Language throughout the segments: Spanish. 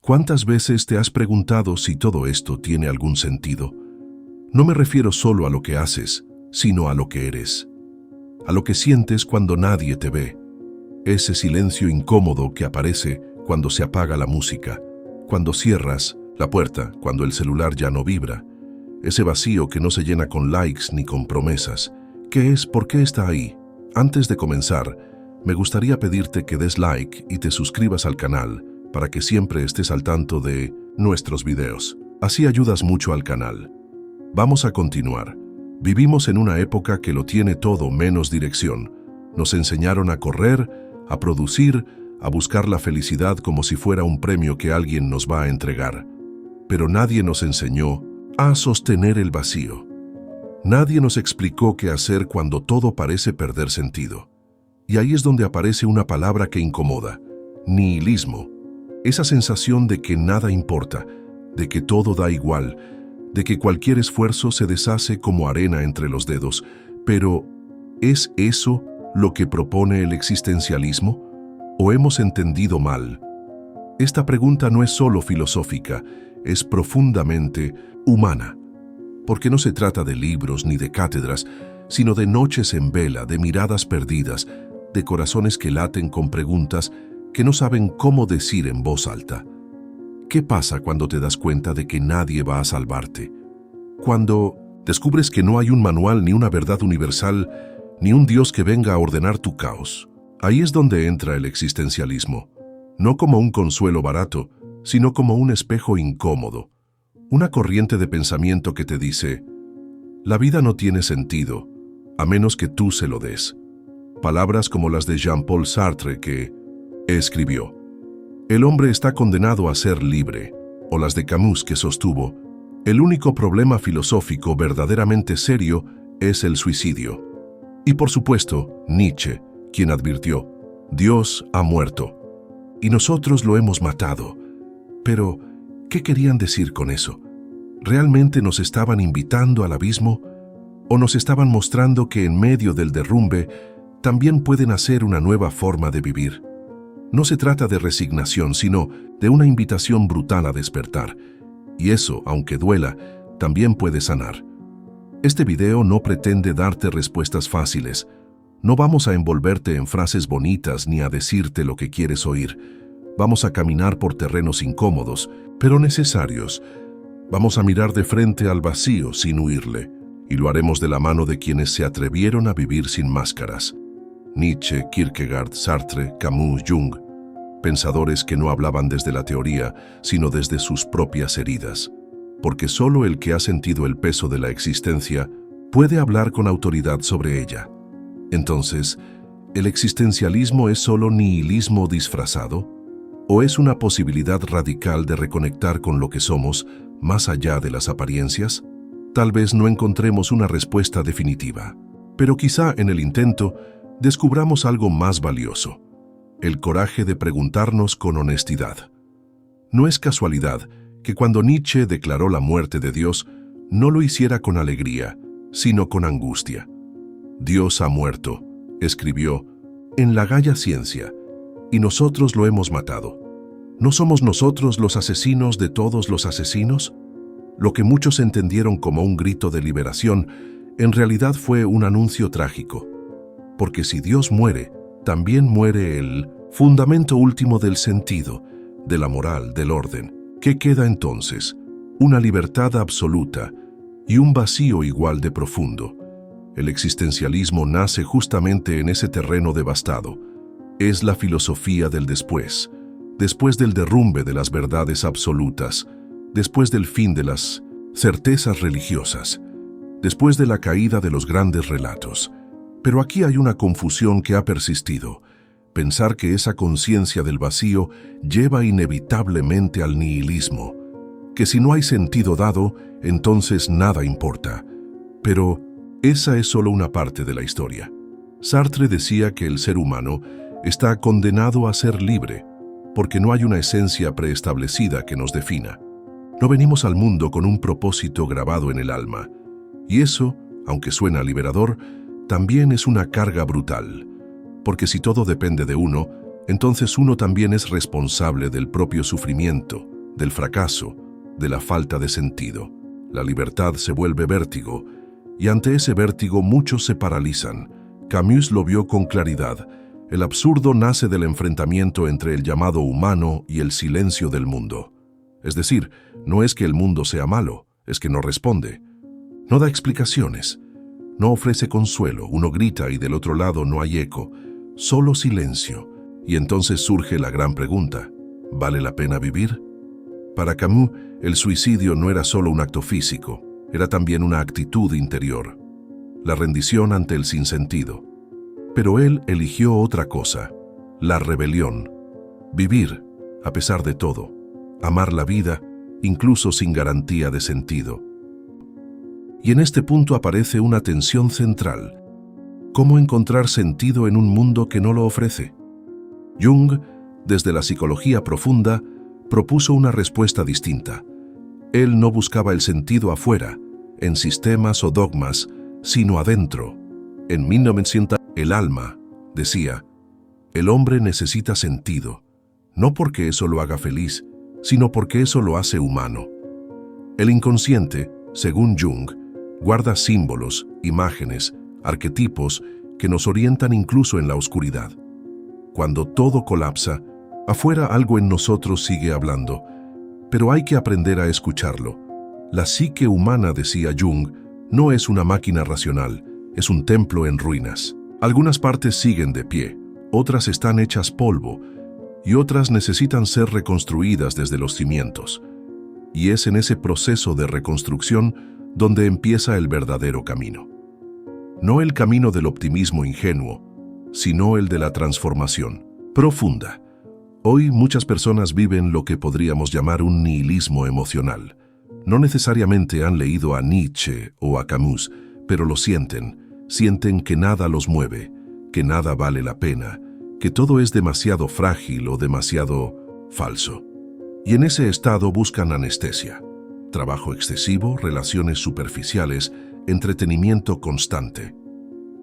¿Cuántas veces te has preguntado si todo esto tiene algún sentido? No me refiero solo a lo que haces, sino a lo que eres. A lo que sientes cuando nadie te ve. Ese silencio incómodo que aparece cuando se apaga la música, cuando cierras la puerta, cuando el celular ya no vibra. Ese vacío que no se llena con likes ni con promesas. ¿Qué es? ¿Por qué está ahí? Antes de comenzar, me gustaría pedirte que des like y te suscribas al canal para que siempre estés al tanto de nuestros videos. Así ayudas mucho al canal. Vamos a continuar. Vivimos en una época que lo tiene todo menos dirección. Nos enseñaron a correr, a producir, a buscar la felicidad como si fuera un premio que alguien nos va a entregar. Pero nadie nos enseñó a sostener el vacío. Nadie nos explicó qué hacer cuando todo parece perder sentido. Y ahí es donde aparece una palabra que incomoda: nihilismo. Esa sensación de que nada importa, de que todo da igual, de que cualquier esfuerzo se deshace como arena entre los dedos. Pero, ¿es eso lo que propone el existencialismo? ¿O hemos entendido mal? Esta pregunta no es solo filosófica, es profundamente humana. Porque no se trata de libros ni de cátedras, sino de noches en vela, de miradas perdidas, de corazones que laten con preguntas que no saben cómo decir en voz alta. ¿Qué pasa cuando te das cuenta de que nadie va a salvarte? Cuando descubres que no hay un manual ni una verdad universal, ni un Dios que venga a ordenar tu caos. Ahí es donde entra el existencialismo, no como un consuelo barato, sino como un espejo incómodo, una corriente de pensamiento que te dice: la vida no tiene sentido, a menos que tú se lo des. Palabras como las de Jean-Paul Sartre que escribió: el hombre está condenado a ser libre, o las de Camus que sostuvo: el único problema filosófico verdaderamente serio es el suicidio. Y por supuesto, Nietzsche, quien advirtió: Dios ha muerto, y nosotros lo hemos matado. Pero, ¿qué querían decir con eso? ¿Realmente nos estaban invitando al abismo? ¿O nos estaban mostrando que en medio del derrumbe también puede nacer una nueva forma de vivir? No se trata de resignación, sino de una invitación brutal a despertar. Y eso, aunque duela, también puede sanar. Este video no pretende darte respuestas fáciles. No vamos a envolverte en frases bonitas ni a decirte lo que quieres oír. Vamos a caminar por terrenos incómodos, pero necesarios. Vamos a mirar de frente al vacío sin huirle. Y lo haremos de la mano de quienes se atrevieron a vivir sin máscaras. Nietzsche, Kierkegaard, Sartre, Camus, Jung. Pensadores que no hablaban desde la teoría, sino desde sus propias heridas. Porque solo el que ha sentido el peso de la existencia puede hablar con autoridad sobre ella. Entonces, ¿el existencialismo es solo nihilismo disfrazado? ¿O es una posibilidad radical de reconectar con lo que somos, más allá de las apariencias? Tal vez no encontremos una respuesta definitiva, pero quizá en el intento descubramos algo más valioso: el coraje de preguntarnos con honestidad. No es casualidad que cuando Nietzsche declaró la muerte de Dios, no lo hiciera con alegría, sino con angustia. Dios ha muerto, escribió, en la Gaia Ciencia, y nosotros lo hemos matado. ¿No somos nosotros los asesinos de todos los asesinos? Lo que muchos entendieron como un grito de liberación, en realidad fue un anuncio trágico. Porque si Dios muere, también muere el fundamento último del sentido, de la moral, del orden. ¿Qué queda entonces? Una libertad absoluta y un vacío igual de profundo. El existencialismo nace justamente en ese terreno devastado. Es la filosofía del después del derrumbe de las verdades absolutas, después del fin de las certezas religiosas, después de la caída de los grandes relatos. Pero aquí hay una confusión que ha persistido. Pensar que esa conciencia del vacío lleva inevitablemente al nihilismo, que si no hay sentido dado, entonces nada importa. Pero esa es solo una parte de la historia. Sartre decía que el ser humano está condenado a ser libre, porque no hay una esencia preestablecida que nos defina. No venimos al mundo con un propósito grabado en el alma. Y eso, aunque suena liberador, también es una carga brutal. Porque si todo depende de uno, entonces uno también es responsable del propio sufrimiento, del fracaso, de la falta de sentido. La libertad se vuelve vértigo, y ante ese vértigo muchos se paralizan. Camus lo vio con claridad. El absurdo nace del enfrentamiento entre el llamado humano y el silencio del mundo. Es decir, no es que el mundo sea malo, es que no responde. No da explicaciones, no ofrece consuelo, uno grita y del otro lado no hay eco, solo silencio. Y entonces surge la gran pregunta: ¿vale la pena vivir? Para Camus, el suicidio no era solo un acto físico, era también una actitud interior, la rendición ante el sinsentido. Pero él eligió otra cosa, la rebelión, vivir a pesar de todo, amar la vida, incluso sin garantía de sentido. Y en este punto aparece una tensión central: ¿cómo encontrar sentido en un mundo que no lo ofrece? Jung, desde la psicología profunda, propuso una respuesta distinta. Él no buscaba el sentido afuera, en sistemas o dogmas, sino adentro. En 1900, el alma, decía, el hombre necesita sentido, no porque eso lo haga feliz, sino porque eso lo hace humano. El inconsciente, según Jung, guarda símbolos, imágenes, arquetipos que nos orientan incluso en la oscuridad. Cuando todo colapsa, afuera algo en nosotros sigue hablando, pero hay que aprender a escucharlo. La psique humana, decía Jung, no es una máquina racional, es un templo en ruinas. Algunas partes siguen de pie, otras están hechas polvo, y otras necesitan ser reconstruidas desde los cimientos. Y es en ese proceso de reconstrucción donde empieza el verdadero camino. No el camino del optimismo ingenuo, sino el de la transformación profunda. Hoy muchas personas viven lo que podríamos llamar un nihilismo emocional. No necesariamente han leído a Nietzsche o a Camus, pero lo sienten que nada los mueve, que nada vale la pena, que todo es demasiado frágil o demasiado falso. Y en ese estado buscan anestesia, trabajo excesivo, relaciones superficiales, entretenimiento constante.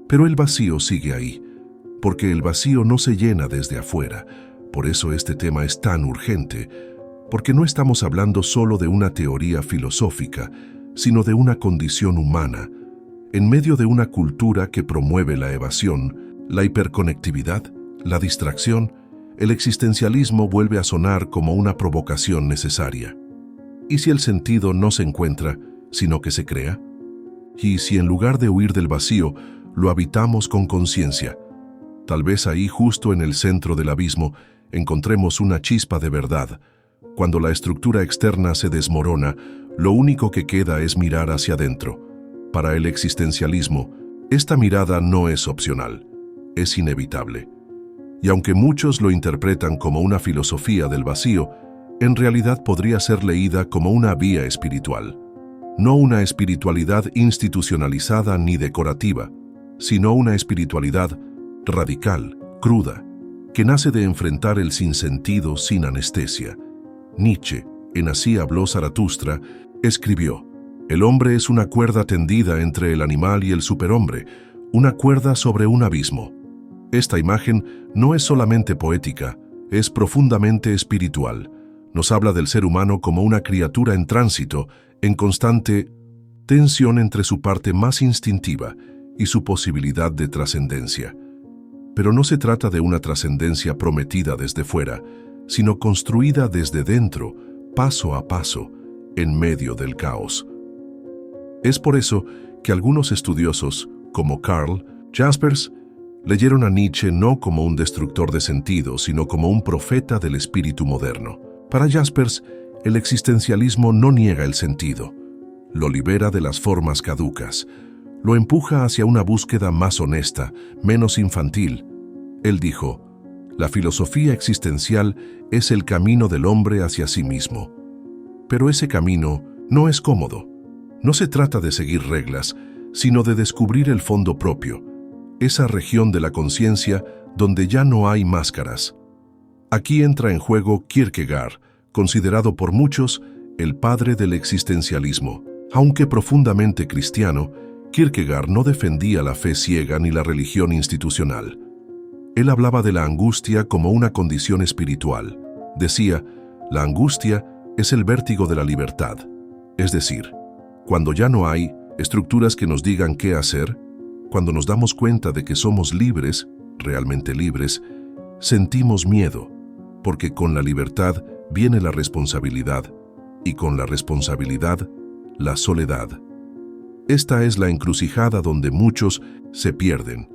Pero el vacío sigue ahí, porque el vacío no se llena desde afuera. Por eso este tema es tan urgente, porque no estamos hablando solo de una teoría filosófica, sino de una condición humana, en medio de una cultura que promueve la evasión, la hiperconectividad, la distracción. El existencialismo vuelve a sonar como una provocación necesaria. ¿Y si el sentido no se encuentra, sino que se crea? ¿Y si en lugar de huir del vacío, lo habitamos con conciencia? Tal vez ahí, justo en el centro del abismo, encontremos una chispa de verdad. Cuando la estructura externa se desmorona, lo único que queda es mirar hacia adentro. Para el existencialismo, esta mirada no es opcional, es inevitable. Y aunque muchos lo interpretan como una filosofía del vacío, en realidad podría ser leída como una vía espiritual. No una espiritualidad institucionalizada ni decorativa, sino una espiritualidad radical, cruda, que nace de enfrentar el sinsentido sin anestesia. Nietzsche, en Así habló Zaratustra, escribió: el hombre es una cuerda tendida entre el animal y el superhombre, una cuerda sobre un abismo. Esta imagen no es solamente poética, es profundamente espiritual. Nos habla del ser humano como una criatura en tránsito, en constante tensión entre su parte más instintiva y su posibilidad de trascendencia. Pero no se trata de una trascendencia prometida desde fuera, sino construida desde dentro, paso a paso, en medio del caos. Es por eso que algunos estudiosos, como Karl Jaspers, leyeron a Nietzsche no como un destructor de sentido, sino como un profeta del espíritu moderno. Para Jaspers, el existencialismo no niega el sentido, lo libera de las formas caducas, lo empuja hacia una búsqueda más honesta, menos infantil. Él dijo: la filosofía existencial es el camino del hombre hacia sí mismo. Pero ese camino no es cómodo. No se trata de seguir reglas, sino de descubrir el fondo propio, esa región de la conciencia donde ya no hay máscaras. Aquí entra en juego Kierkegaard, considerado por muchos el padre del existencialismo. Aunque profundamente cristiano, Kierkegaard no defendía la fe ciega ni la religión institucional. Él hablaba de la angustia como una condición espiritual. Decía: la angustia es el vértigo de la libertad. Es decir, cuando ya no hay estructuras que nos digan qué hacer, cuando nos damos cuenta de que somos libres, realmente libres, sentimos miedo, porque con la libertad viene la responsabilidad, y con la responsabilidad, la soledad. Esta es la encrucijada donde muchos se pierden,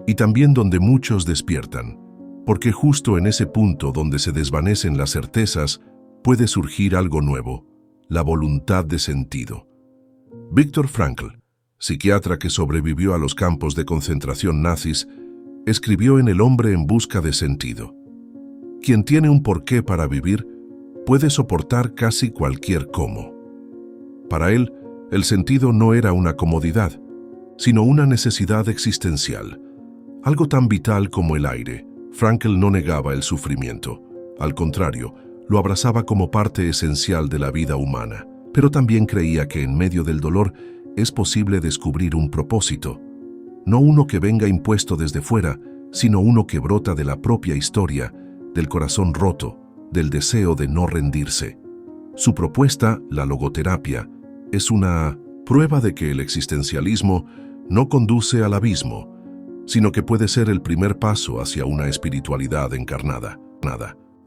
y también donde muchos despiertan, porque justo en ese punto donde se desvanecen las certezas, puede surgir algo nuevo, la voluntad de sentido. Viktor Frankl, psiquiatra que sobrevivió a los campos de concentración nazis, escribió en El hombre en busca de sentido: quien tiene un porqué para vivir puede soportar casi cualquier cómo. Para él, el sentido no era una comodidad, sino una necesidad existencial, algo tan vital como el aire. Frankl no negaba el sufrimiento, al contrario, lo abrazaba como parte esencial de la vida humana, pero también creía que en medio del dolor es posible descubrir un propósito, no uno que venga impuesto desde fuera, sino uno que brota de la propia historia, del corazón roto, del deseo de no rendirse. Su propuesta, la logoterapia, es una prueba de que el existencialismo no conduce al abismo, sino que puede ser el primer paso hacia una espiritualidad encarnada.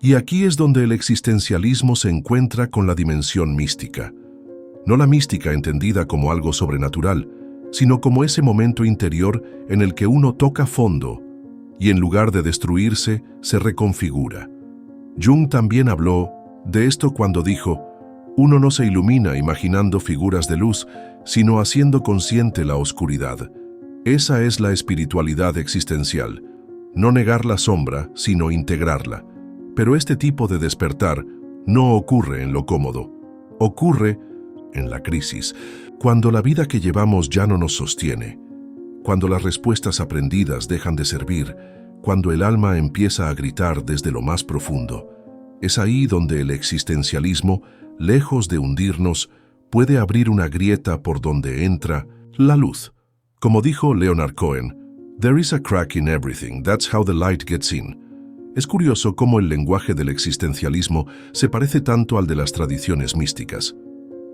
Y aquí es donde el existencialismo se encuentra con la dimensión mística. No la mística entendida como algo sobrenatural, sino como ese momento interior en el que uno toca fondo y en lugar de destruirse, se reconfigura. Jung también habló de esto cuando dijo: uno no se ilumina imaginando figuras de luz, sino haciendo consciente la oscuridad. Esa es la espiritualidad existencial, no negar la sombra, sino integrarla. Pero este tipo de despertar no ocurre en lo cómodo, ocurre en la crisis, cuando la vida que llevamos ya no nos sostiene, cuando las respuestas aprendidas dejan de servir, cuando el alma empieza a gritar desde lo más profundo. Es ahí donde el existencialismo, lejos de hundirnos, puede abrir una grieta por donde entra la luz. Como dijo Leonard Cohen, "There is a crack in everything, that's how the light gets in". Es curioso cómo el lenguaje del existencialismo se parece tanto al de las tradiciones místicas.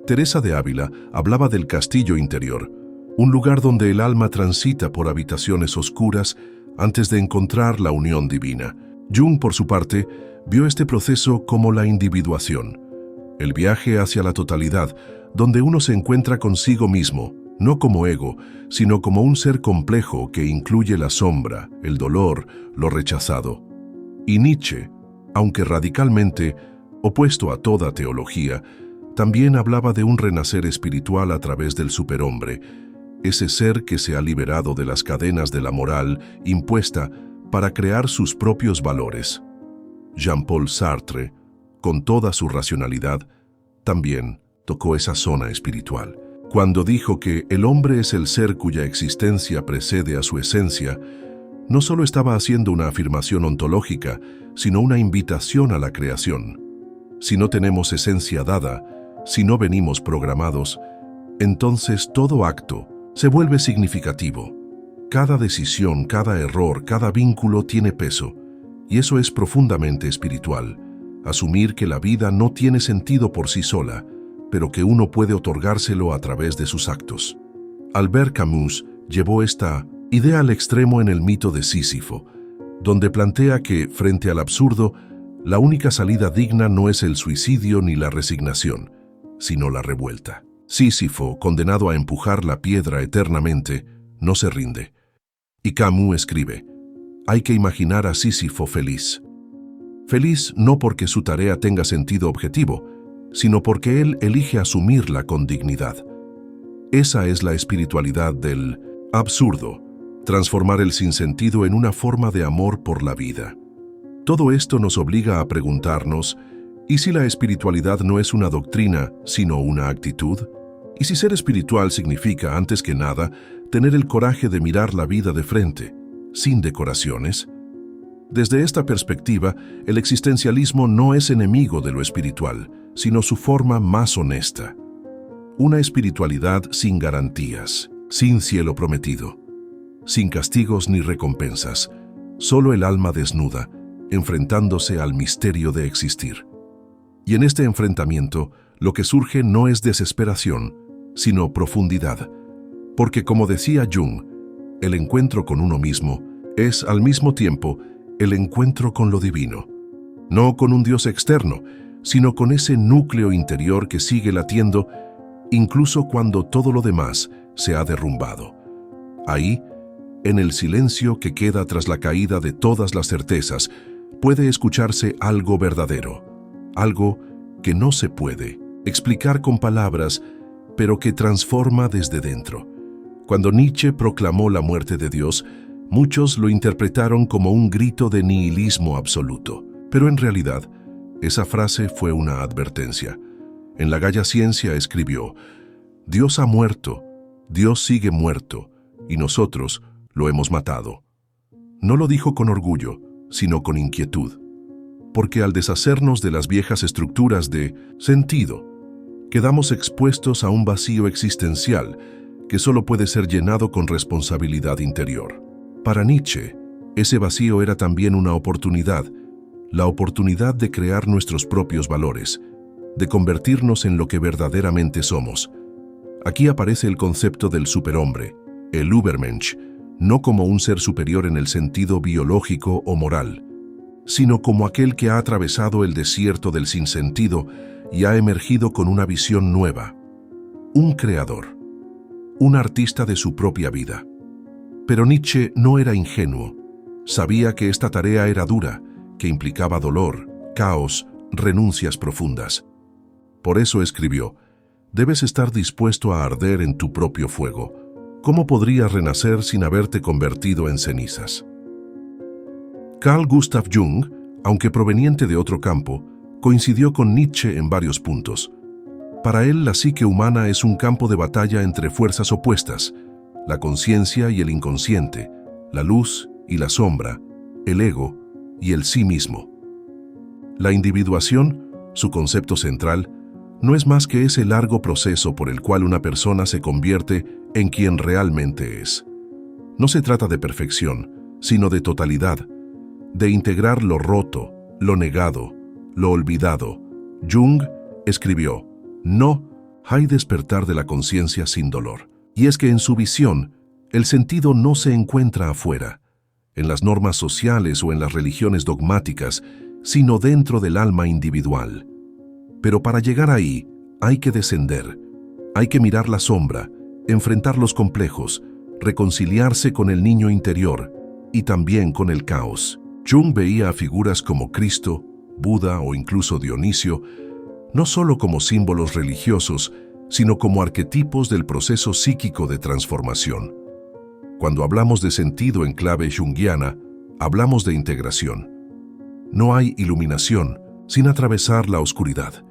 Teresa de Ávila hablaba del castillo interior, un lugar donde el alma transita por habitaciones oscuras antes de encontrar la unión divina. Jung, por su parte, vio este proceso como la individuación, el viaje hacia la totalidad, donde uno se encuentra consigo mismo, no como ego, sino como un ser complejo que incluye la sombra, el dolor, lo rechazado. Y Nietzsche, aunque radicalmente opuesto a toda teología, también hablaba de un renacer espiritual a través del superhombre, ese ser que se ha liberado de las cadenas de la moral impuesta para crear sus propios valores. Jean-Paul Sartre, con toda su racionalidad, también tocó esa zona espiritual, cuando dijo que el hombre es el ser cuya existencia precede a su esencia. No solo estaba haciendo una afirmación ontológica, sino una invitación a la creación. Si no tenemos esencia dada, si no venimos programados, entonces todo acto se vuelve significativo. Cada decisión, cada error, cada vínculo tiene peso, y eso es profundamente espiritual. Asumir que la vida no tiene sentido por sí sola, pero que uno puede otorgárselo a través de sus actos. Albert Camus llevó esta idea al extremo en el mito de Sísifo, donde plantea que, frente al absurdo, la única salida digna no es el suicidio ni la resignación, sino la revuelta. Sísifo, condenado a empujar la piedra eternamente, no se rinde. Y Camus escribe: hay que imaginar a Sísifo feliz. Feliz no porque su tarea tenga sentido objetivo, sino porque él elige asumirla con dignidad. Esa es la espiritualidad del absurdo, transformar el sinsentido en una forma de amor por la vida. Todo esto nos obliga a preguntarnos: ¿y si la espiritualidad no es una doctrina, sino una actitud? ¿Y si ser espiritual significa, antes que nada, tener el coraje de mirar la vida de frente, sin decoraciones? Desde esta perspectiva, el existencialismo no es enemigo de lo espiritual, sino su forma más honesta. Una espiritualidad sin garantías, sin cielo prometido, sin castigos ni recompensas, solo el alma desnuda, enfrentándose al misterio de existir. Y en este enfrentamiento, lo que surge no es desesperación, sino profundidad. Porque como decía Jung, el encuentro con uno mismo es al mismo tiempo el encuentro con lo divino. No con un Dios externo, sino con ese núcleo interior que sigue latiendo incluso cuando todo lo demás se ha derrumbado. Ahí, en el silencio que queda tras la caída de todas las certezas, puede escucharse algo verdadero, algo que no se puede explicar con palabras, pero que transforma desde dentro. Cuando Nietzsche proclamó la muerte de Dios, muchos lo interpretaron como un grito de nihilismo absoluto, pero en realidad, esa frase fue una advertencia. En La Gaya Ciencia escribió: Dios ha muerto, Dios sigue muerto, y nosotros lo hemos matado. No lo dijo con orgullo, sino con inquietud, porque al deshacernos de las viejas estructuras de sentido, quedamos expuestos a un vacío existencial que solo puede ser llenado con responsabilidad interior. Para Nietzsche, ese vacío era también una oportunidad, la oportunidad de crear nuestros propios valores, de convertirnos en lo que verdaderamente somos. Aquí aparece el concepto del superhombre, el Übermensch, no como un ser superior en el sentido biológico o moral, sino como aquel que ha atravesado el desierto del sinsentido y ha emergido con una visión nueva. Un creador, un artista de su propia vida. Pero Nietzsche no era ingenuo. Sabía que esta tarea era dura, que implicaba dolor, caos, renuncias profundas. Por eso escribió: debes estar dispuesto a arder en tu propio fuego. ¿Cómo podrías renacer sin haberte convertido en cenizas? Carl Gustav Jung, aunque proveniente de otro campo, coincidió con Nietzsche en varios puntos. Para él, la psique humana es un campo de batalla entre fuerzas opuestas, la conciencia y el inconsciente, la luz y la sombra, el ego y el sí mismo. La individuación, su concepto central, no es más que ese largo proceso por el cual una persona se convierte en quien realmente es. No se trata de perfección, sino de totalidad, de integrar lo roto, lo negado, lo olvidado. Jung escribió: no hay despertar de la conciencia sin dolor. Y es que en su visión, el sentido no se encuentra afuera, en las normas sociales o en las religiones dogmáticas, sino dentro del alma individual. Pero para llegar ahí, hay que descender, hay que mirar la sombra, enfrentar los complejos, reconciliarse con el niño interior y también con el caos. Jung veía a figuras como Cristo, Buda o incluso Dionisio, no solo como símbolos religiosos, sino como arquetipos del proceso psíquico de transformación. Cuando hablamos de sentido en clave junguiana, hablamos de integración. No hay iluminación sin atravesar la oscuridad.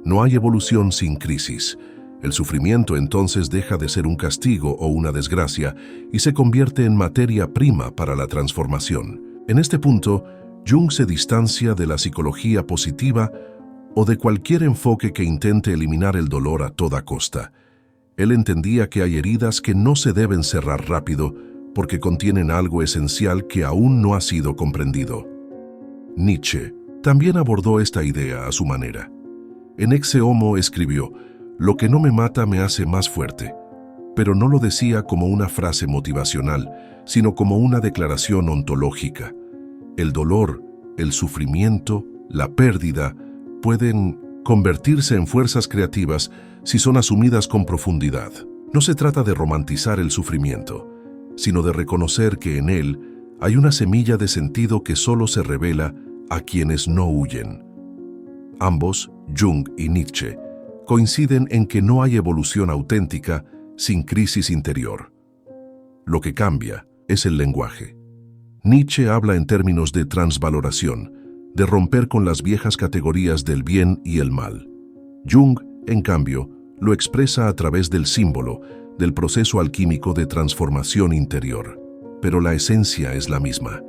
No hay evolución sin crisis. El sufrimiento entonces deja de ser un castigo o una desgracia y se convierte en materia prima para la transformación. En este punto, Jung se distancia de la psicología positiva o de cualquier enfoque que intente eliminar el dolor a toda costa. Él entendía que hay heridas que no se deben cerrar rápido porque contienen algo esencial que aún no ha sido comprendido. Nietzsche también abordó esta idea a su manera. En Ecce Homo escribió: lo que no me mata me hace más fuerte, pero no lo decía como una frase motivacional, sino como una declaración ontológica. El dolor, el sufrimiento, la pérdida pueden convertirse en fuerzas creativas si son asumidas con profundidad. No se trata de romantizar el sufrimiento, sino de reconocer que en él hay una semilla de sentido que solo se revela a quienes no huyen. Ambos, Jung y Nietzsche, coinciden en que no hay evolución auténtica sin crisis interior. Lo que cambia es el lenguaje. Nietzsche habla en términos de transvaloración, de romper con las viejas categorías del bien y el mal. Jung, en cambio, lo expresa a través del símbolo, del proceso alquímico de transformación interior. Pero la esencia es la misma.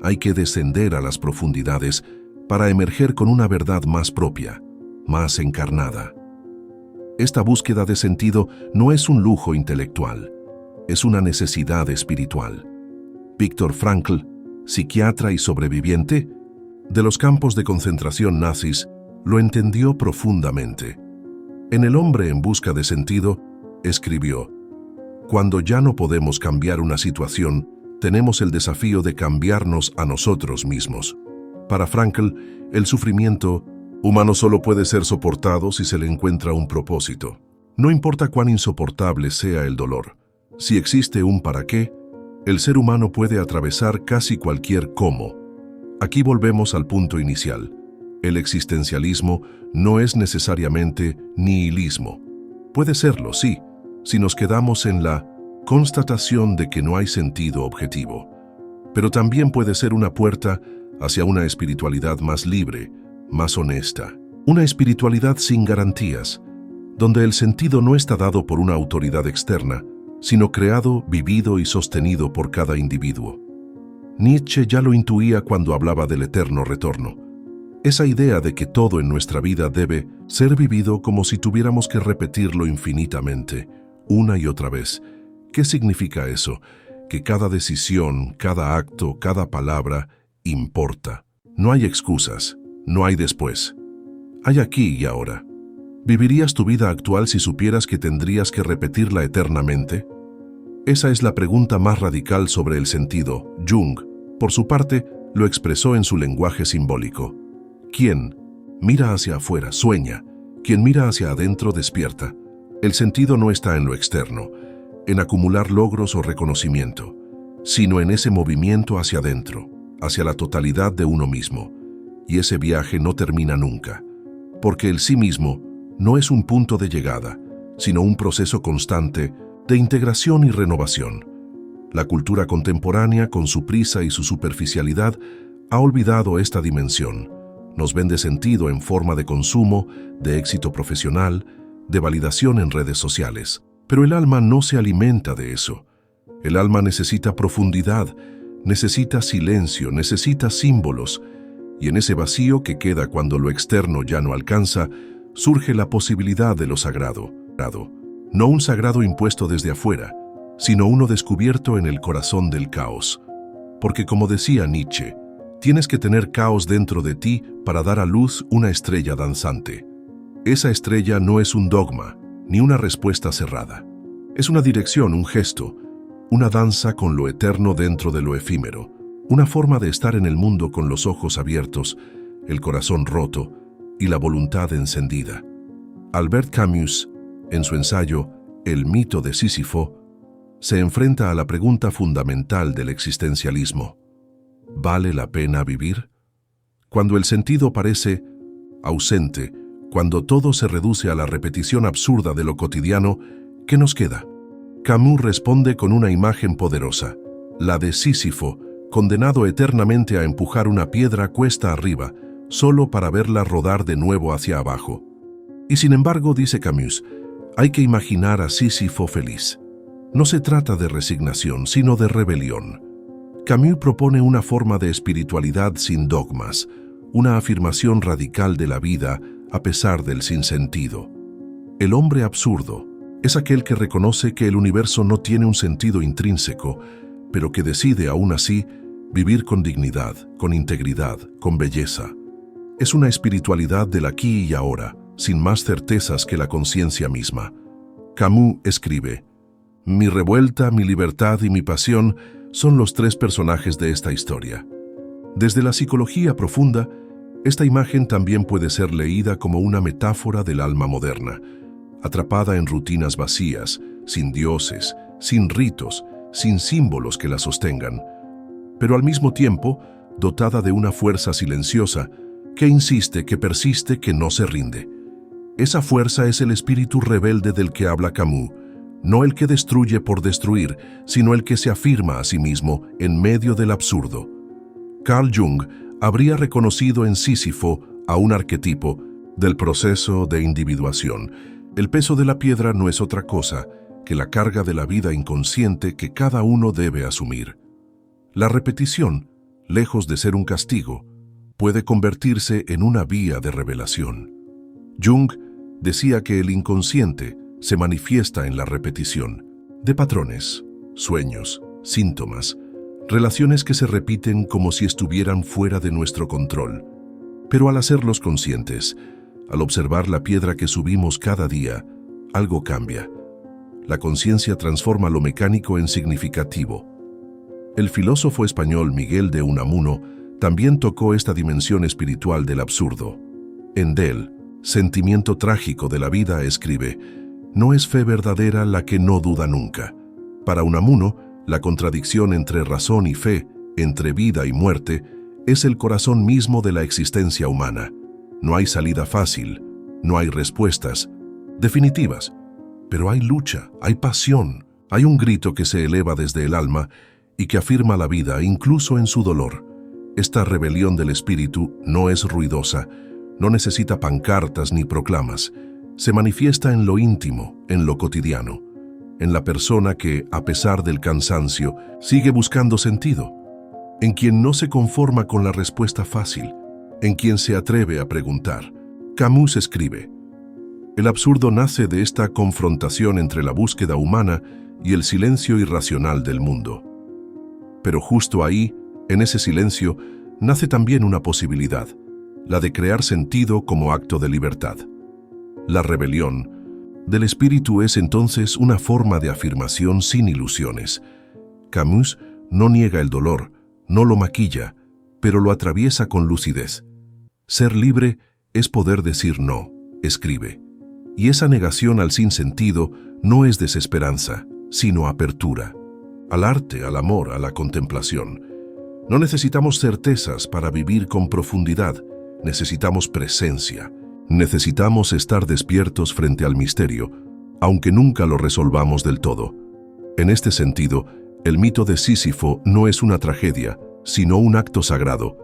Hay que descender a las profundidades para emerger con una verdad más propia, más encarnada. Esta búsqueda de sentido no es un lujo intelectual, es una necesidad espiritual. Viktor Frankl, psiquiatra y sobreviviente de los campos de concentración nazis, Lo entendió profundamente. En El hombre en busca de sentido, escribió: cuando ya no podemos cambiar una situación, tenemos el desafío de cambiarnos a nosotros mismos. Para Frankl, el sufrimiento humano solo puede ser soportado si se le encuentra un propósito. No importa cuán insoportable sea el dolor, si existe un para qué, el ser humano puede atravesar casi cualquier cómo. Aquí volvemos al punto inicial. El existencialismo no es necesariamente nihilismo. Puede serlo, sí, si nos quedamos en la constatación de que no hay sentido objetivo. Pero también puede ser una puerta hacia una espiritualidad más libre, más honesta. Una espiritualidad sin garantías, donde el sentido no está dado por una autoridad externa, sino creado, vivido y sostenido por cada individuo. Nietzsche ya lo intuía cuando hablaba del eterno retorno. Esa idea de que todo en nuestra vida debe ser vivido como si tuviéramos que repetirlo infinitamente, una y otra vez. ¿Qué significa eso? Que cada decisión, cada acto, cada palabra importa. No hay excusas, no hay después. Hay aquí y ahora. ¿Vivirías tu vida actual si supieras que tendrías que repetirla eternamente? Esa es la pregunta más radical sobre el sentido. Jung, por su parte, lo expresó en su lenguaje simbólico. Quien mira hacia afuera sueña, quien mira hacia adentro despierta. El sentido no está en lo externo, en acumular logros o reconocimiento, sino en ese movimiento hacia adentro, hacia la totalidad de uno mismo. Y ese viaje no termina nunca, porque el sí mismo no es un punto de llegada, sino un proceso constante de integración y renovación. La cultura contemporánea, con su prisa y su superficialidad, ha olvidado esta dimensión. Nos vende sentido en forma de consumo, de éxito profesional, de validación en redes sociales. Pero el alma no se alimenta de eso. El alma necesita profundidad, necesita silencio, necesita símbolos. Y en ese vacío que queda cuando lo externo ya no alcanza, surge la posibilidad de lo sagrado. No un sagrado impuesto desde afuera, sino uno descubierto en el corazón del caos. Porque como decía Nietzsche, tienes que tener caos dentro de ti para dar a luz una estrella danzante. Esa estrella no es un dogma, ni una respuesta cerrada. Es una dirección, un gesto, una danza con lo eterno dentro de lo efímero, una forma de estar en el mundo con los ojos abiertos, el corazón roto y la voluntad encendida. Albert Camus, en su ensayo El mito de Sísifo, se enfrenta a la pregunta fundamental del existencialismo. ¿Vale la pena vivir? Cuando el sentido parece ausente, cuando todo se reduce a la repetición absurda de lo cotidiano, ¿qué nos queda? Camus responde con una imagen poderosa, la de Sísifo, condenado eternamente a empujar una piedra cuesta arriba, solo para verla rodar de nuevo hacia abajo. Y sin embargo, dice Camus, hay que imaginar a Sísifo feliz. No se trata de resignación, sino de rebelión. Camus propone una forma de espiritualidad sin dogmas, una afirmación radical de la vida a pesar del sinsentido. El hombre absurdo es aquel que reconoce que el universo no tiene un sentido intrínseco, pero que decide aún así vivir con dignidad, con integridad, con belleza. Es una espiritualidad del aquí y ahora, sin más certezas que la conciencia misma. Camus escribe: mi revuelta, mi libertad y mi pasión son los tres personajes de esta historia. Desde la psicología profunda, esta imagen también puede ser leída como una metáfora del alma moderna, atrapada en rutinas vacías, sin dioses, sin ritos, sin símbolos que la sostengan, pero al mismo tiempo dotada de una fuerza silenciosa que insiste, que persiste, que no se rinde. Esa fuerza es el espíritu rebelde del que habla Camus, no el que destruye por destruir, sino el que se afirma a sí mismo en medio del absurdo. Carl Jung habría reconocido en Sísifo a un arquetipo del proceso de individuación. El peso de la piedra no es otra cosa que la carga de la vida inconsciente que cada uno debe asumir. La repetición, lejos de ser un castigo, puede convertirse en una vía de revelación. Jung decía que el inconsciente se manifiesta en la repetición de patrones, sueños, síntomas, relaciones que se repiten como si estuvieran fuera de nuestro control. Pero al hacerlos conscientes, al observar la piedra que subimos cada día, algo cambia. La conciencia transforma lo mecánico en significativo. El filósofo español Miguel de Unamuno también tocó esta dimensión espiritual del absurdo. En Del, Sentimiento trágico de la vida, escribe: no es fe verdadera la que no duda nunca. Para Unamuno, la contradicción entre razón y fe, entre vida y muerte, es el corazón mismo de la existencia humana. No hay salida fácil, no hay respuestas definitivas, pero hay lucha, hay pasión, hay un grito que se eleva desde el alma y que afirma la vida incluso en su dolor. Esta rebelión del espíritu no es ruidosa, no necesita pancartas ni proclamas. Se manifiesta en lo íntimo, en lo cotidiano, en la persona que, a pesar del cansancio, sigue buscando sentido, en quien no se conforma con la respuesta fácil, en quien se atreve a preguntar. Camus escribe: el absurdo nace de esta confrontación entre la búsqueda humana y el silencio irracional del mundo. Pero justo ahí, en ese silencio, nace también una posibilidad, la de crear sentido como acto de libertad. La rebelión del espíritu es entonces una forma de afirmación sin ilusiones. Camus no niega el dolor, no lo maquilla, pero lo atraviesa con lucidez. Ser libre es poder decir no, escribe. Y esa negación al sinsentido no es desesperanza, sino apertura. Al arte, al amor, a la contemplación. No necesitamos certezas para vivir con profundidad, necesitamos presencia. Necesitamos estar despiertos frente al misterio, aunque nunca lo resolvamos del todo. En este sentido, el mito de Sísifo no es una tragedia, sino un acto sagrado.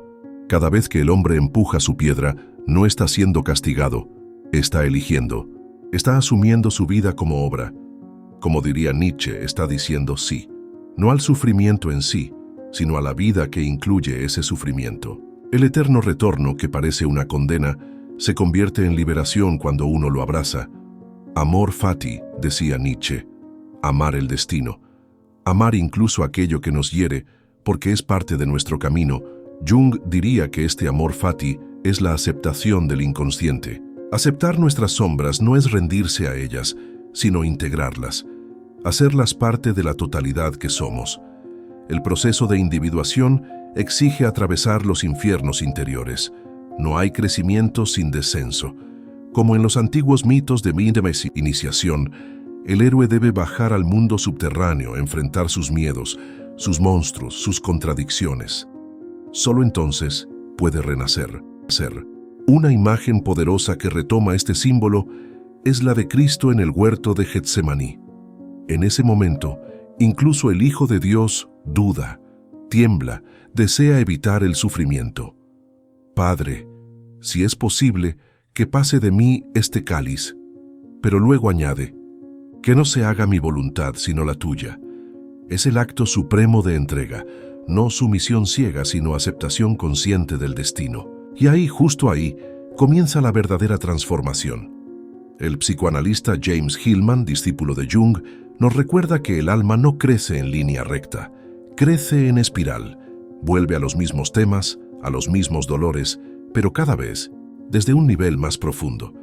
Cada vez que el hombre empuja su piedra, no está siendo castigado, está eligiendo, está asumiendo su vida como obra. Como diría Nietzsche, está diciendo sí, no al sufrimiento en sí, sino a la vida que incluye ese sufrimiento. El eterno retorno, que parece una condena, se convierte en liberación cuando uno lo abraza. Amor fati, decía Nietzsche, amar el destino, amar incluso aquello que nos hiere, porque es parte de nuestro camino. Jung diría que este amor fati es la aceptación del inconsciente. Aceptar nuestras sombras no es rendirse a ellas, sino integrarlas, hacerlas parte de la totalidad que somos. El proceso de individuación exige atravesar los infiernos interiores. No hay crecimiento sin descenso. Como en los antiguos mitos de iniciación, el héroe debe bajar al mundo subterráneo, enfrentar sus miedos, sus monstruos, sus contradicciones. Solo entonces puede renacer. Una imagen poderosa que retoma este símbolo es la de Cristo en el huerto de Getsemaní. En ese momento, incluso el Hijo de Dios duda, tiembla, desea evitar el sufrimiento. Padre, si es posible, que pase de mí este cáliz. Pero luego añade: que no se haga mi voluntad sino la tuya. Es el acto supremo de entrega, no sumisión ciega, sino aceptación consciente del destino. Y ahí, justo ahí, comienza la verdadera transformación. El psicoanalista James Hillman, discípulo de Jung, nos recuerda que el alma no crece en línea recta, crece en espiral, vuelve a los mismos temas, a los mismos dolores, pero cada vez desde un nivel más profundo.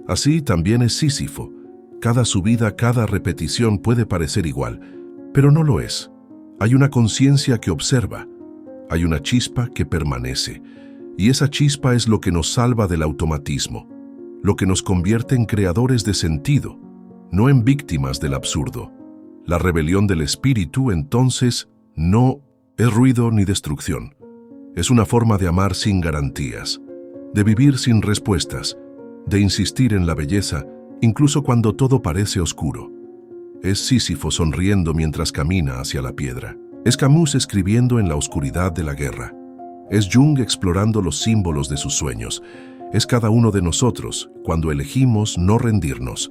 Así también es Sísifo. Cada subida, cada repetición puede parecer igual, pero no lo es. Hay una conciencia que observa, hay una chispa que permanece, y esa chispa es lo que nos salva del automatismo, lo que nos convierte en creadores de sentido, no en víctimas del absurdo. La rebelión del espíritu, entonces, no es ruido ni destrucción. Es una forma de amar sin garantías, de vivir sin respuestas, de insistir en la belleza, incluso cuando todo parece oscuro. Es Sísifo sonriendo mientras camina hacia la piedra. Es Camus escribiendo en la oscuridad de la guerra. Es Jung explorando los símbolos de sus sueños. Es cada uno de nosotros cuando elegimos no rendirnos,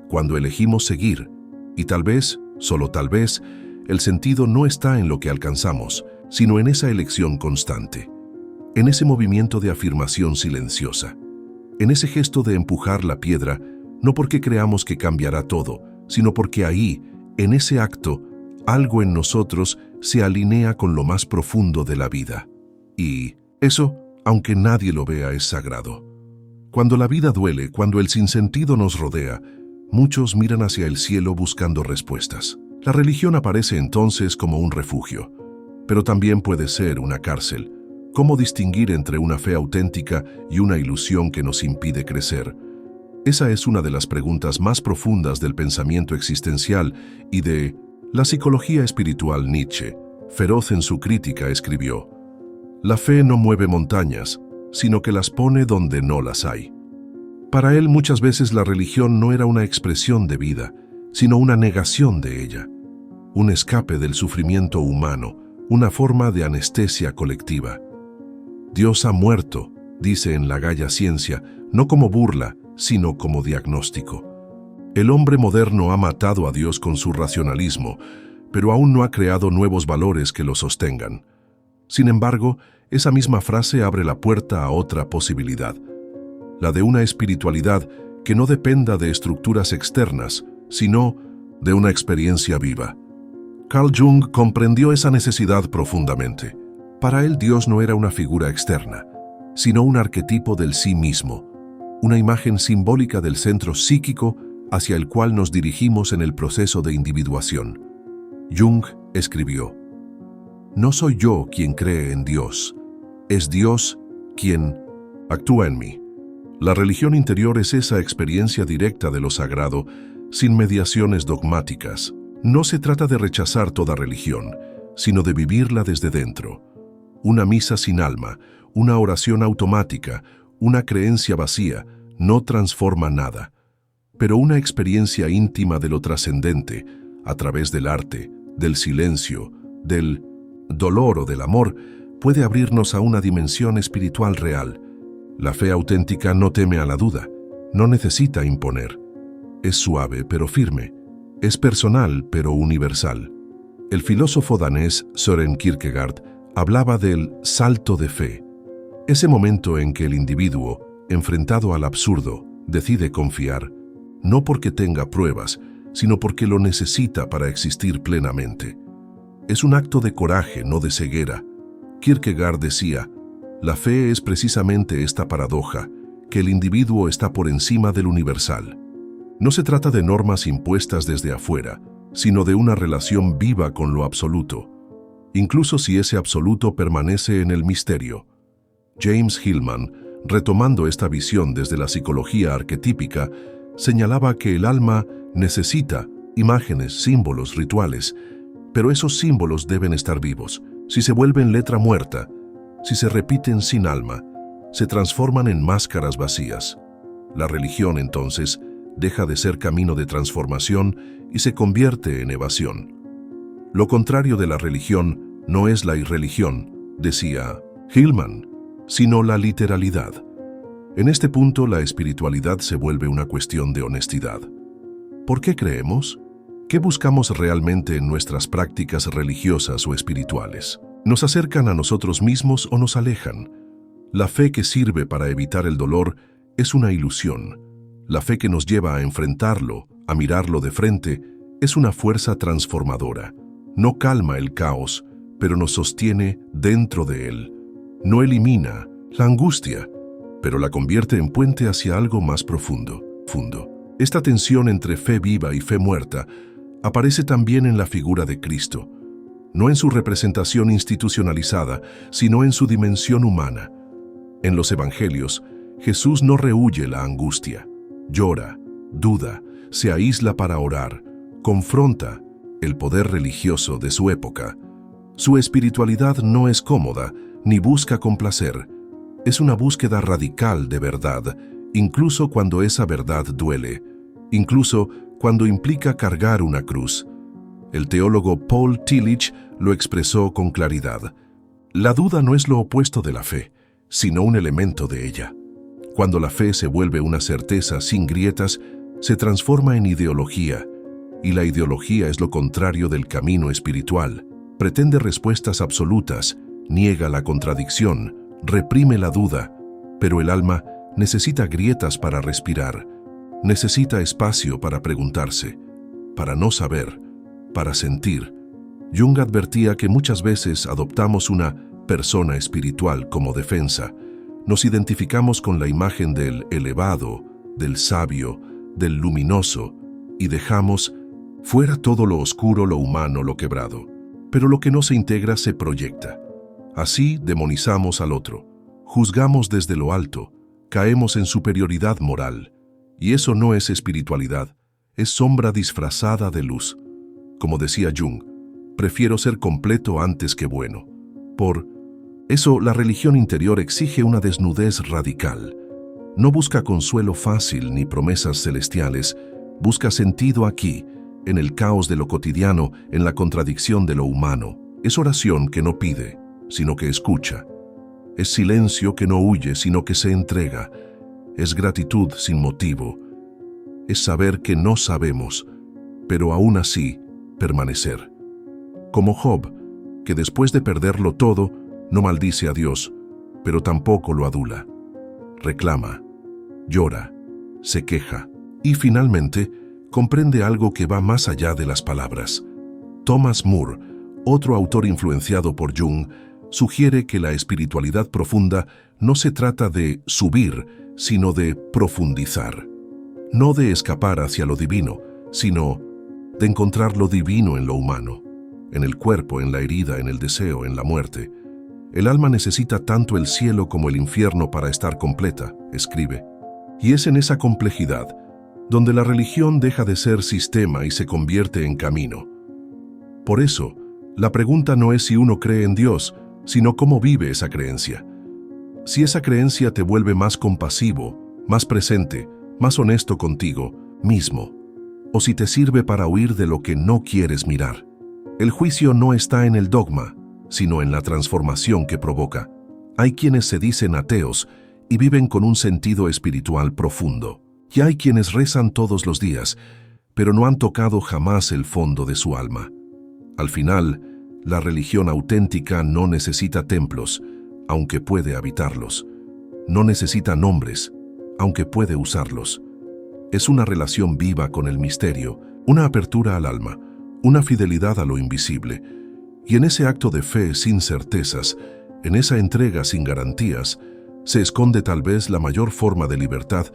cuando elegimos seguir. Y tal vez, solo tal vez, el sentido no está en lo que alcanzamos, sino en esa elección constante, en ese movimiento de afirmación silenciosa, en ese gesto de empujar la piedra, no porque creamos que cambiará todo, sino porque ahí, en ese acto, algo en nosotros se alinea con lo más profundo de la vida. Y eso aunque nadie lo vea, es sagrado. Cuando la vida duele, cuando el sinsentido nos rodea, muchos miran hacia el cielo buscando respuestas. La religión aparece entonces como un refugio, pero también puede ser una cárcel. ¿Cómo distinguir entre una fe auténtica y una ilusión que nos impide crecer? Esa es una de las preguntas más profundas del pensamiento existencial y de la psicología espiritual. Nietzsche, feroz en su crítica, escribió: «La fe no mueve montañas, sino que las pone donde no las hay». Para él, muchas veces la religión no era una expresión de vida, sino una negación de ella, un escape del sufrimiento humano, una forma de anestesia colectiva. Dios ha muerto, dice en La Gaia Ciencia, no como burla, sino como diagnóstico. El hombre moderno ha matado a Dios con su racionalismo, pero aún no ha creado nuevos valores que lo sostengan. Sin embargo, esa misma frase abre la puerta a otra posibilidad, la de una espiritualidad que no dependa de estructuras externas, sino de una experiencia viva. Carl Jung comprendió esa necesidad profundamente. Para él, Dios no era una figura externa, sino un arquetipo del sí mismo, una imagen simbólica del centro psíquico hacia el cual nos dirigimos en el proceso de individuación. Jung escribió: «No soy yo quien cree en Dios, es Dios quien actúa en mí». La religión interior es esa experiencia directa de lo sagrado, sin mediaciones dogmáticas. No se trata de rechazar toda religión, sino de vivirla desde dentro. Una misa sin alma, una oración automática, una creencia vacía, no transforma nada. Pero una experiencia íntima de lo trascendente, a través del arte, del silencio, del dolor o del amor, puede abrirnos a una dimensión espiritual real. La fe auténtica no teme a la duda, no necesita imponer. Es suave pero firme, es personal pero universal. El filósofo danés Søren Kierkegaard hablaba del salto de fe, ese momento en que el individuo, enfrentado al absurdo, decide confiar, no porque tenga pruebas, sino porque lo necesita para existir plenamente. Es un acto de coraje, no de ceguera. Kierkegaard decía: «La fe es precisamente esta paradoja, que el individuo está por encima del universal». No se trata de normas impuestas desde afuera, sino de una relación viva con lo absoluto, incluso si ese absoluto permanece en el misterio. James Hillman, retomando esta visión desde la psicología arquetípica, señalaba que el alma necesita imágenes, símbolos, rituales, pero esos símbolos deben estar vivos. Si se vuelven letra muerta, si se repiten sin alma, se transforman en máscaras vacías. La religión, entonces, deja de ser camino de transformación y se convierte en evasión. Lo contrario de la religión no es la irreligión, decía Hillman, sino la literalidad. En este punto, la espiritualidad se vuelve una cuestión de honestidad. ¿Por qué creemos? ¿Qué buscamos realmente en nuestras prácticas religiosas o espirituales? ¿Nos acercan a nosotros mismos o nos alejan? La fe que sirve para evitar el dolor es una ilusión. La fe que nos lleva a enfrentarlo, a mirarlo de frente, es una fuerza transformadora. No calma el caos, pero nos sostiene dentro de él. No elimina la angustia, pero la convierte en puente hacia algo más profundo. Esta tensión entre fe viva y fe muerta aparece también en la figura de Cristo, no en su representación institucionalizada, sino en su dimensión humana. En los evangelios, Jesús no rehúye la angustia, llora, duda, se aísla para orar, confronta el poder religioso de su época. Su espiritualidad no es cómoda, ni busca complacer. Es una búsqueda radical de verdad, incluso cuando esa verdad duele, incluso cuando implica cargar una cruz. El teólogo Paul Tillich lo expresó con claridad. La duda no es lo opuesto de la fe, sino un elemento de ella. Cuando la fe se vuelve una certeza sin grietas, se transforma en ideología, y la ideología es lo contrario del camino espiritual. Pretende respuestas absolutas, niega la contradicción, reprime la duda, pero el alma necesita grietas para respirar, necesita espacio para preguntarse, para no saber, para sentir. Jung advertía que muchas veces adoptamos una persona espiritual como defensa, Nos identificamos con la imagen del elevado, del sabio, del luminoso, y dejamos fuera todo lo oscuro, lo humano, lo quebrado. Pero lo que no se integra se proyecta. Así demonizamos al otro, juzgamos desde lo alto, caemos en superioridad moral. Y eso no es espiritualidad, es sombra disfrazada de luz. Como decía Jung, prefiero ser completo antes que bueno. Por eso, la religión interior exige una desnudez radical. No busca consuelo fácil ni promesas celestiales, busca sentido aquí, en el caos de lo cotidiano, en la contradicción de lo humano. Es oración que no pide, sino que escucha. Es silencio que no huye, sino que se entrega. Es gratitud sin motivo. Es saber que no sabemos, pero aún así permanecer. Como Job, que después de perderlo todo, no maldice a Dios, pero tampoco lo adula. Reclama, llora, se queja y finalmente comprende algo que va más allá de las palabras. Thomas Moore, otro autor influenciado por Jung, sugiere que la espiritualidad profunda no se trata de subir, sino de profundizar. No de escapar hacia lo divino, sino de encontrar lo divino en lo humano, en el cuerpo, en la herida, en el deseo, en la muerte. El alma necesita tanto el cielo como el infierno para estar completa, escribe. Y es en esa complejidad donde la religión deja de ser sistema y se convierte en camino. Por eso, la pregunta no es si uno cree en Dios, sino cómo vive esa creencia. Si esa creencia te vuelve más compasivo, más presente, más honesto contigo mismo, o si te sirve para huir de lo que no quieres mirar. El juicio no está en el dogma, sino en la transformación que provoca. Hay quienes se dicen ateos y viven con un sentido espiritual profundo. Y hay quienes rezan todos los días, pero no han tocado jamás el fondo de su alma. Al final, la religión auténtica no necesita templos, aunque puede habitarlos. No necesita nombres, aunque puede usarlos. Es una relación viva con el misterio, una apertura al alma, una fidelidad a lo invisible. Y en ese acto de fe sin certezas, en esa entrega sin garantías, se esconde tal vez la mayor forma de libertad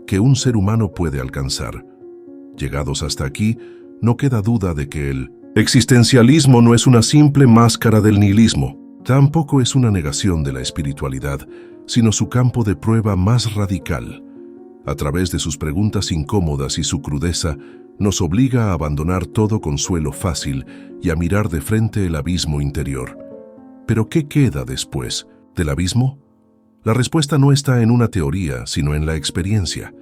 que un ser humano puede alcanzar. Llegados hasta aquí, no queda duda de que el existencialismo no es una simple máscara del nihilismo, tampoco es una negación de la espiritualidad, sino su campo de prueba más radical. A través de sus preguntas incómodas y su crudeza, nos obliga a abandonar todo consuelo fácil y a mirar de frente el abismo interior. ¿Pero qué queda después del abismo? La respuesta no está en una teoría, sino en la experiencia.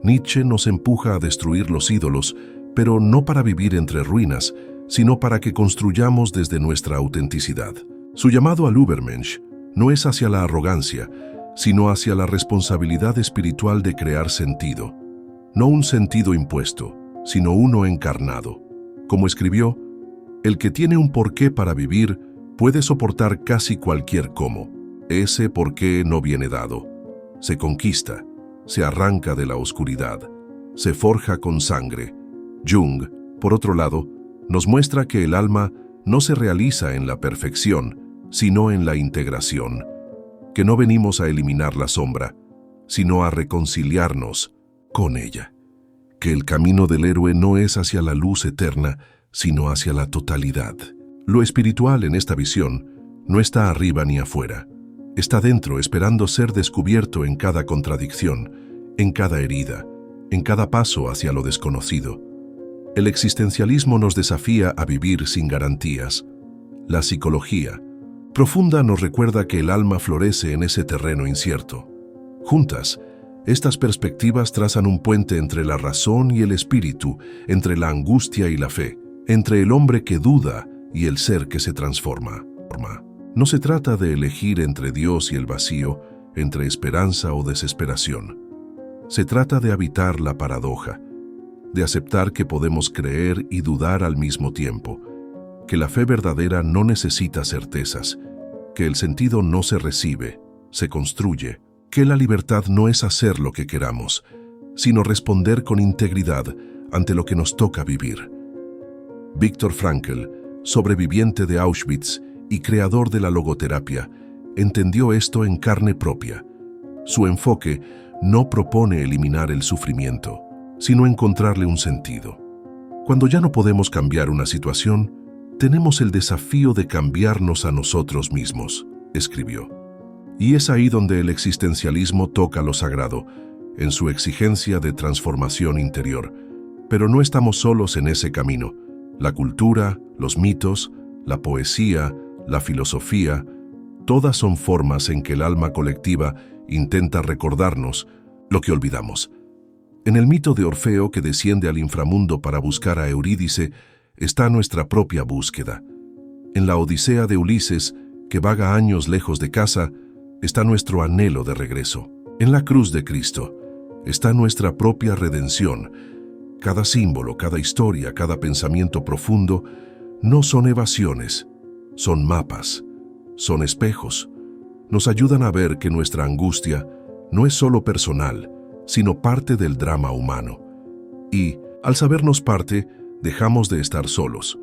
Nietzsche nos empuja a destruir los ídolos, pero no para vivir entre ruinas, sino para que construyamos desde nuestra autenticidad. Su llamado al Übermensch no es hacia la arrogancia, sino hacia la responsabilidad espiritual de crear sentido. No un sentido impuesto, sino uno encarnado. Como escribió, el que tiene un porqué para vivir puede soportar casi cualquier cómo. Ese porqué no viene dado. Se conquista, se arranca de la oscuridad, se forja con sangre. Jung, por otro lado, nos muestra que el alma no se realiza en la perfección, sino en la integración, que no venimos a eliminar la sombra, sino a reconciliarnos con ella, que el camino del héroe no es hacia la luz eterna, sino hacia la totalidad. Lo espiritual en esta visión no está arriba ni afuera, está dentro esperando ser descubierto en cada contradicción, en cada herida, en cada paso hacia lo desconocido. El existencialismo nos desafía a vivir sin garantías. La psicología profunda nos recuerda que el alma florece en ese terreno incierto. Juntas, estas perspectivas trazan un puente entre la razón y el espíritu, entre la angustia y la fe, entre el hombre que duda y el ser que se transforma. No se trata de elegir entre Dios y el vacío, entre esperanza o desesperación. Se trata de habitar la paradoja, de aceptar que podemos creer y dudar al mismo tiempo, que la fe verdadera no necesita certezas, que el sentido no se recibe, se construye, que la libertad no es hacer lo que queramos, sino responder con integridad ante lo que nos toca vivir. Viktor Frankl, sobreviviente de Auschwitz y creador de la logoterapia, entendió esto en carne propia. Su enfoque no propone eliminar el sufrimiento, sino encontrarle un sentido. Cuando ya no podemos cambiar una situación, tenemos el desafío de cambiarnos a nosotros mismos, escribió. Y es ahí donde el existencialismo toca lo sagrado, en su exigencia de transformación interior. Pero no estamos solos en ese camino. La cultura, los mitos, la poesía, la filosofía, todas son formas en que el alma colectiva intenta recordarnos lo que olvidamos. En el mito de Orfeo, que desciende al inframundo para buscar a Eurídice, está nuestra propia búsqueda. En la Odisea de Ulises, que vaga años lejos de casa, está nuestro anhelo de regreso. En la cruz de Cristo está nuestra propia redención. Cada símbolo, cada historia, cada pensamiento profundo no son evasiones, son mapas, son espejos. Nos ayudan a ver que nuestra angustia no es solo personal, sino parte del drama humano. Y, al sabernos parte, dejamos de estar solos.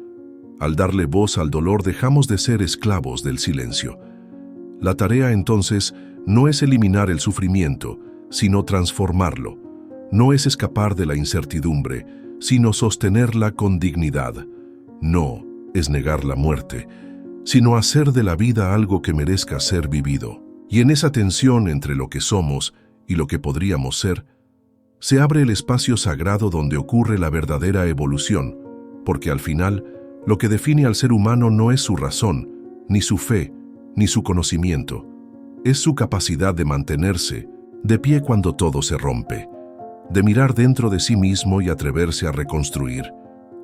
Al darle voz al dolor, dejamos de ser esclavos del silencio. La tarea, entonces, no es eliminar el sufrimiento, sino transformarlo. No es escapar de la incertidumbre, sino sostenerla con dignidad. No es negar la muerte, sino hacer de la vida algo que merezca ser vivido. Y en esa tensión entre lo que somos y lo que podríamos ser, se abre el espacio sagrado donde ocurre la verdadera evolución, porque al final, lo que define al ser humano no es su razón, ni su fe, ni su conocimiento. Es su capacidad de mantenerse de pie cuando todo se rompe, de mirar dentro de sí mismo y atreverse a reconstruir,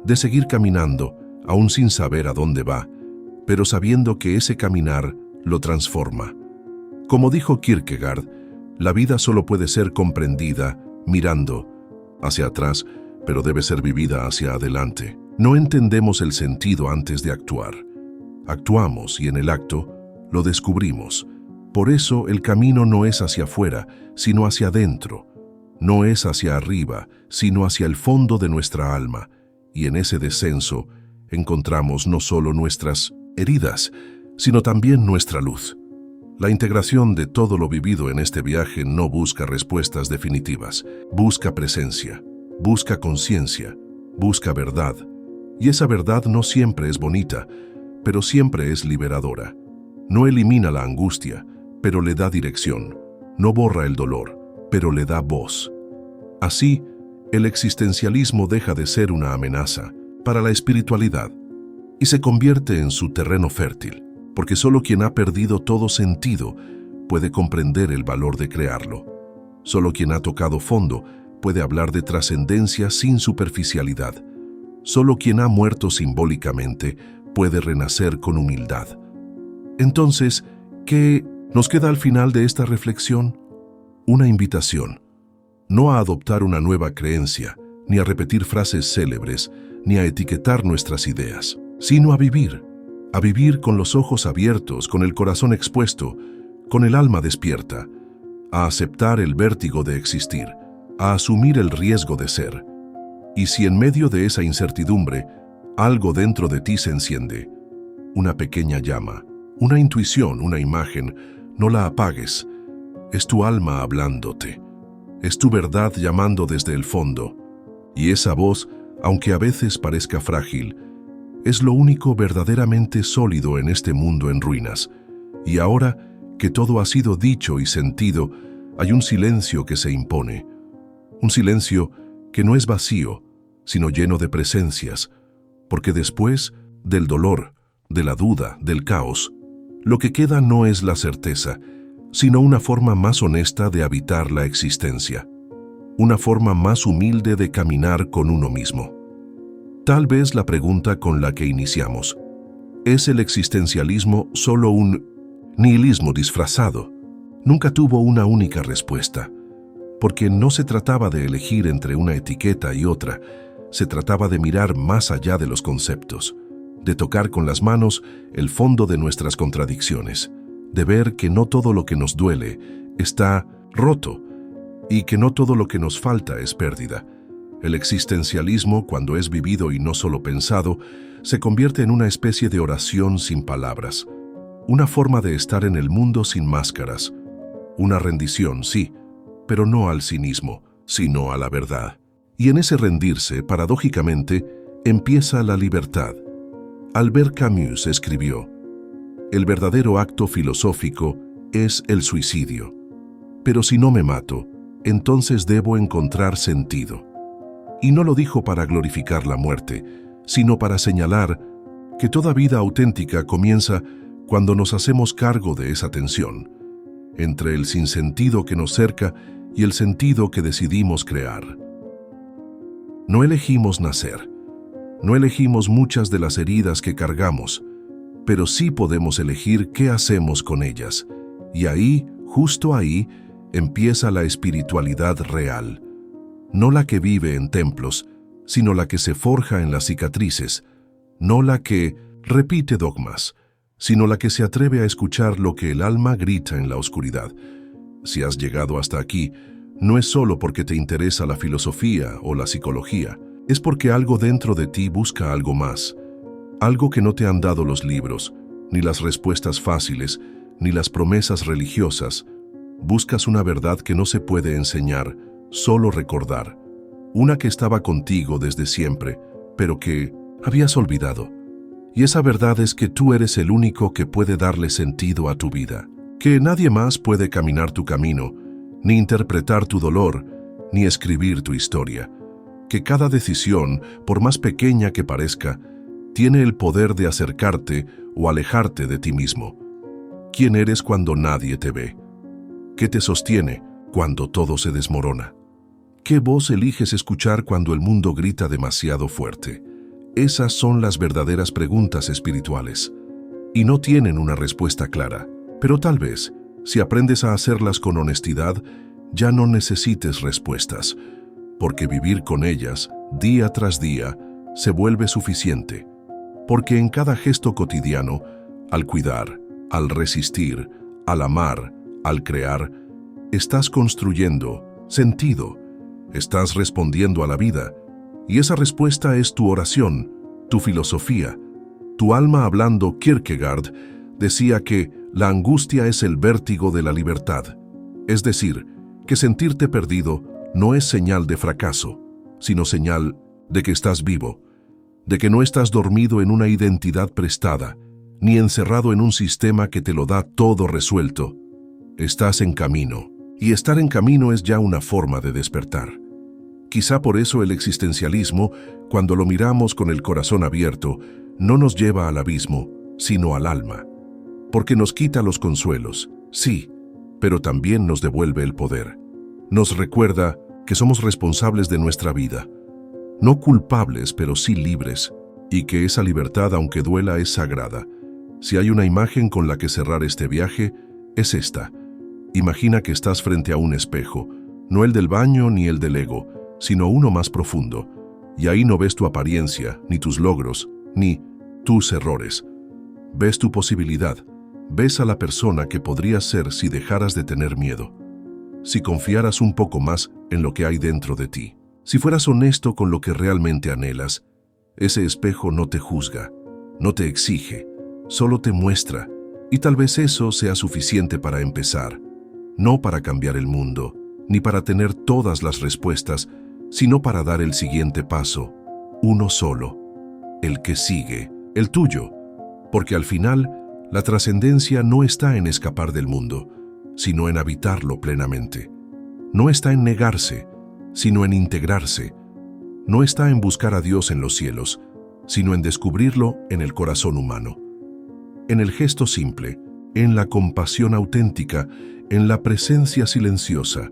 de seguir caminando, aún sin saber a dónde va, pero sabiendo que ese caminar lo transforma. Como dijo Kierkegaard, la vida solo puede ser comprendida mirando hacia atrás, pero debe ser vivida hacia adelante. No entendemos el sentido antes de actuar. Actuamos y en el acto lo descubrimos. Por eso el camino no es hacia afuera, sino hacia adentro. No es hacia arriba, sino hacia el fondo de nuestra alma. Y en ese descenso encontramos no solo nuestras heridas, sino también nuestra luz. La integración de todo lo vivido en este viaje no busca respuestas definitivas, busca presencia, busca conciencia, busca verdad. Y esa verdad no siempre es bonita, pero siempre es liberadora. No elimina la angustia, pero le da dirección. No borra el dolor, pero le da voz. Así, el existencialismo deja de ser una amenaza para la espiritualidad y se convierte en su terreno fértil, porque solo quien ha perdido todo sentido puede comprender el valor de crearlo. Solo quien ha tocado fondo puede hablar de trascendencia sin superficialidad. Solo quien ha muerto simbólicamente puede renacer con humildad. Entonces, ¿qué nos queda al final de esta reflexión? Una invitación, no a adoptar una nueva creencia, ni a repetir frases célebres, ni a etiquetar nuestras ideas, sino a vivir con los ojos abiertos, con el corazón expuesto, con el alma despierta, a aceptar el vértigo de existir, a asumir el riesgo de ser. Y si en medio de esa incertidumbre, algo dentro de ti se enciende, una pequeña llama, una intuición, una imagen, no la apagues. Es tu alma hablándote. Es tu verdad llamando desde el fondo. Y esa voz, aunque a veces parezca frágil, es lo único verdaderamente sólido en este mundo en ruinas. Y ahora que todo ha sido dicho y sentido, hay un silencio que se impone. Un silencio que no es vacío, sino lleno de presencias, porque después del dolor, de la duda, del caos, lo que queda no es la certeza, sino una forma más honesta de habitar la existencia, una forma más humilde de caminar con uno mismo. Tal vez la pregunta con la que iniciamos, ¿es el existencialismo solo un nihilismo disfrazado? Nunca tuvo una única respuesta, porque no se trataba de elegir entre una etiqueta y otra, se trataba de mirar más allá de los conceptos, de tocar con las manos el fondo de nuestras contradicciones, de ver que no todo lo que nos duele está roto y que no todo lo que nos falta es pérdida. El existencialismo, cuando es vivido y no solo pensado, se convierte en una especie de oración sin palabras, una forma de estar en el mundo sin máscaras, una rendición, sí, pero no al cinismo, sino a la verdad. Y en ese rendirse, paradójicamente, empieza la libertad. Albert Camus escribió: «El verdadero acto filosófico es el suicidio. Pero si no me mato, entonces debo encontrar sentido». Y no lo dijo para glorificar la muerte, sino para señalar que toda vida auténtica comienza cuando nos hacemos cargo de esa tensión, entre el sinsentido que nos cerca y el sentido que decidimos crear. No elegimos nacer, no elegimos muchas de las heridas que cargamos, pero sí podemos elegir qué hacemos con ellas. Y ahí, justo ahí, empieza la espiritualidad real. No la que vive en templos, sino la que se forja en las cicatrices, no la que repite dogmas, sino la que se atreve a escuchar lo que el alma grita en la oscuridad. Si has llegado hasta aquí, no es solo porque te interesa la filosofía o la psicología, es porque algo dentro de ti busca algo más, algo que no te han dado los libros, ni las respuestas fáciles, ni las promesas religiosas. Buscas una verdad que no se puede enseñar, solo recordar, una que estaba contigo desde siempre, pero que habías olvidado. Y esa verdad es que tú eres el único que puede darle sentido a tu vida, que nadie más puede caminar tu camino, ni interpretar tu dolor, ni escribir tu historia, que cada decisión, por más pequeña que parezca, tiene el poder de acercarte o alejarte de ti mismo. ¿Quién eres cuando nadie te ve? ¿Qué te sostiene cuando todo se desmorona? ¿Qué voz eliges escuchar cuando el mundo grita demasiado fuerte? Esas son las verdaderas preguntas espirituales. Y no tienen una respuesta clara. Pero tal vez, si aprendes a hacerlas con honestidad, ya no necesites respuestas, porque vivir con ellas, día tras día, se vuelve suficiente. Porque en cada gesto cotidiano, al cuidar, al resistir, al amar, al crear, estás construyendo sentido, estás respondiendo a la vida, y esa respuesta es tu oración, tu filosofía. Tu alma hablando. Kierkegaard decía que la angustia es el vértigo de la libertad, es decir, que sentirte perdido no es señal de fracaso, sino señal de que estás vivo, de que no estás dormido en una identidad prestada, ni encerrado en un sistema que te lo da todo resuelto. Estás en camino, y estar en camino es ya una forma de despertar. Quizá por eso el existencialismo, cuando lo miramos con el corazón abierto, no nos lleva al abismo, sino al alma. Porque nos quita los consuelos, sí, pero también nos devuelve el poder. Nos recuerda que somos responsables de nuestra vida, no culpables, pero sí libres, y que esa libertad, aunque duela, es sagrada. Si hay una imagen con la que cerrar este viaje, es esta. Imagina que estás frente a un espejo, no el del baño ni el del ego, sino uno más profundo, y ahí no ves tu apariencia, ni tus logros, ni tus errores. Ves tu posibilidad, ves a la persona que podrías ser si dejaras de tener miedo, si confiaras un poco más en lo que hay dentro de ti, si fueras honesto con lo que realmente anhelas. Ese espejo no te juzga, no te exige, solo te muestra, y tal vez eso sea suficiente para empezar, no para cambiar el mundo, ni para tener todas las respuestas, sino para dar el siguiente paso, uno solo, el que sigue, el tuyo, porque al final la trascendencia no está en escapar del mundo, sino en habitarlo plenamente. No está en negarse, sino en integrarse. No está en buscar a Dios en los cielos, sino en descubrirlo en el corazón humano. En el gesto simple, en la compasión auténtica, en la presencia silenciosa.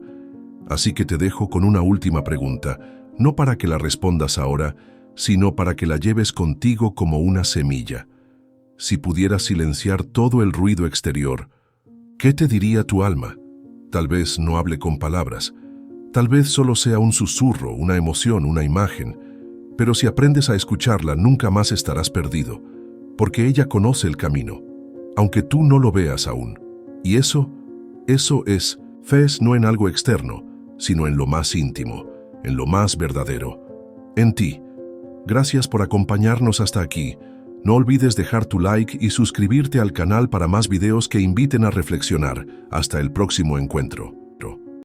Así que te dejo con una última pregunta, no para que la respondas ahora, sino para que la lleves contigo como una semilla. Si pudieras silenciar todo el ruido exterior, ¿qué te diría tu alma? Tal vez no hable con palabras, tal vez solo sea un susurro, una emoción, una imagen, pero si aprendes a escucharla nunca más estarás perdido, porque ella conoce el camino, aunque tú no lo veas aún. Y eso es fe, no en algo externo, sino en lo más íntimo, en lo más verdadero, en ti. Gracias por acompañarnos hasta aquí. No olvides dejar tu like y suscribirte al canal para más videos que inviten a reflexionar. Hasta el próximo encuentro.